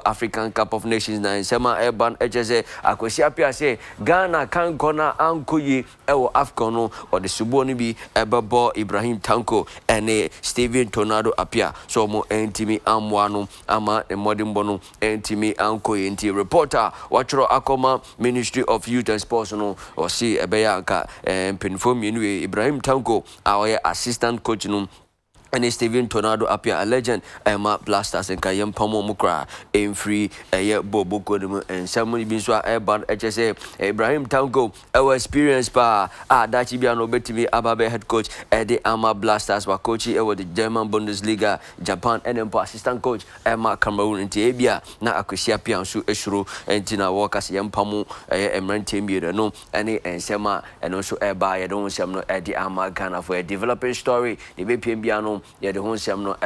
African Cup of Nations na Sema Urban HSA Akosiapia say Ghana can gonna ankoyi AFCON or the Suboni bi Ebabo Ibrahim Tanko and Steven Tornado appear so mo entimi amwano ama modern bono entimi ankoyi enti reporter watchro akoma Ministry of Youth and Sports no or see ebeyanka penfom anyway Ibrahim Tanko our assistant coach no and Steven Tornado appear a legend Emma Blasters and Kayam Pamo Mukra in free Bobo Kodum and someone been so Urban HSA Ibrahim Tango our experience pa Dachi Biano Betimi Ababe head coach Eddie Emma Blasters were coaching over the German Bundesliga Japan and assistant coach Emma Cameroon in Tiabia na Akosiapia so Eshuru and Tina Walkers Yampamo Emran Timbi no any and Sema and also Eba don't Eddie Emma Ghana for a developing story the BPM Biano yeah, the whole no